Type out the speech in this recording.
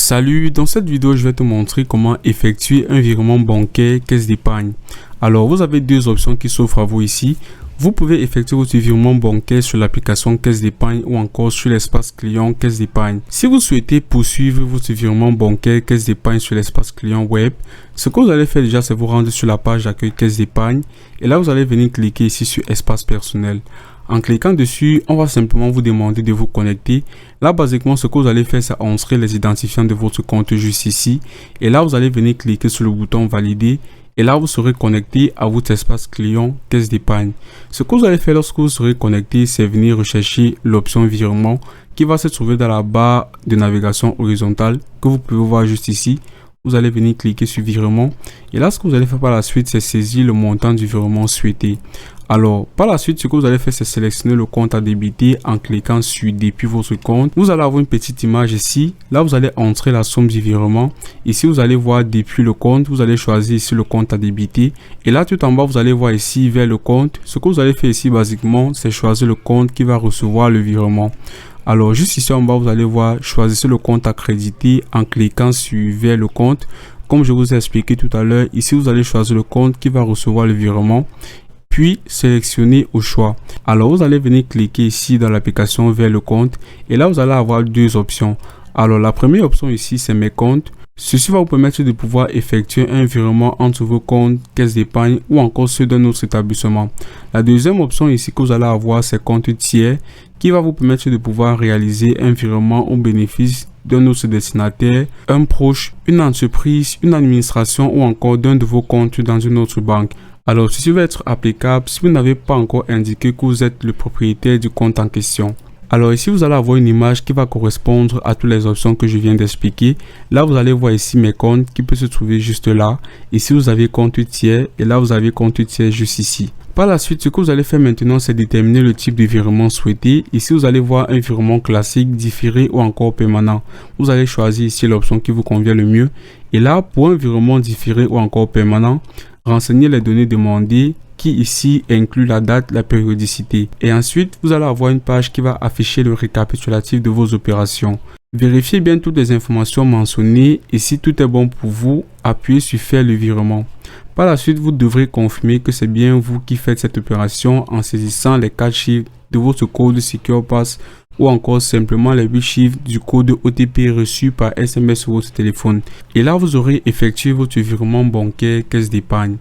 Salut, dans cette vidéo, je vais te montrer comment effectuer un virement bancaire caisse d'épargne. Alors, vous avez deux options qui s'offrent à vous ici. Vous pouvez effectuer votre virement bancaire sur l'application caisse d'épargne ou encore sur l'espace client caisse d'épargne. Si vous souhaitez poursuivre votre virement bancaire caisse d'épargne sur l'espace client web, ce que vous allez faire déjà, c'est vous rendre sur la page d'accueil caisse d'épargne et là, vous allez venir cliquer ici sur espace personnel. En cliquant dessus, on va simplement vous demander de vous connecter. Là, basiquement, ce que vous allez faire, c'est entrer les identifiants de votre compte juste ici. Et là, vous allez venir cliquer sur le bouton valider. Et là, vous serez connecté à votre espace client caisse d'épargne. Ce que vous allez faire lorsque vous serez connecté, c'est venir rechercher l'option virement qui va se trouver dans la barre de navigation horizontale que vous pouvez voir juste ici. Vous allez venir cliquer sur virement. Et là, ce que vous allez faire par la suite, c'est saisir le montant du virement souhaité. Alors, par la suite, ce que vous allez faire, c'est sélectionner le compte à débiter en cliquant sur depuis votre compte. Vous allez avoir une petite image ici. Là, vous allez entrer la somme du virement. Ici, vous allez voir depuis le compte. Vous allez choisir ici le compte à débiter. Et là, tout en bas, vous allez voir ici vers le compte. Ce que vous allez faire ici, basiquement, c'est choisir le compte qui va recevoir le virement. Alors, juste ici en bas, vous allez voir, choisissez le compte à créditer en cliquant sur vers le compte. Comme je vous ai expliqué tout à l'heure, ici, vous allez choisir le compte qui va recevoir le virement. Puis sélectionnez au choix. Alors vous allez venir cliquer ici dans l'application vers le compte et là vous allez avoir deux options. Alors la première option ici c'est mes comptes. Ceci va vous permettre de pouvoir effectuer un virement entre vos comptes caisse d'épargne ou encore ceux d'un autre établissement. La deuxième option ici que vous allez avoir c'est compte tiers qui va vous permettre de pouvoir réaliser un virement au bénéfice d'un autre destinataire, un proche, une entreprise, une administration ou encore d'un de vos comptes dans une autre banque. Alors, ceci va être applicable si vous n'avez pas encore indiqué que vous êtes le propriétaire du compte en question. Alors ici, vous allez avoir une image qui va correspondre à toutes les options que je viens d'expliquer. Là, vous allez voir ici mes comptes qui peut se trouver juste là. Ici, vous avez compte tiers et là, vous avez compte tiers juste ici. Par la suite, ce que vous allez faire maintenant, c'est déterminer le type de virement souhaité. Ici, vous allez voir un virement classique, différé ou encore permanent. Vous allez choisir ici l'option qui vous convient le mieux. Et là, pour un virement différé ou encore permanent, renseignez les données demandées qui ici inclut la date, la périodicité. Et ensuite, vous allez avoir une page qui va afficher le récapitulatif de vos opérations. Vérifiez bien toutes les informations mentionnées et si tout est bon pour vous, appuyez sur faire le virement. Par la suite, vous devrez confirmer que c'est bien vous qui faites cette opération en saisissant les 4 chiffres de votre code SecurePass ou encore simplement les 8 chiffres du code OTP reçu par SMS sur votre téléphone. Et là, vous aurez effectué votre virement bancaire caisse d'épargne.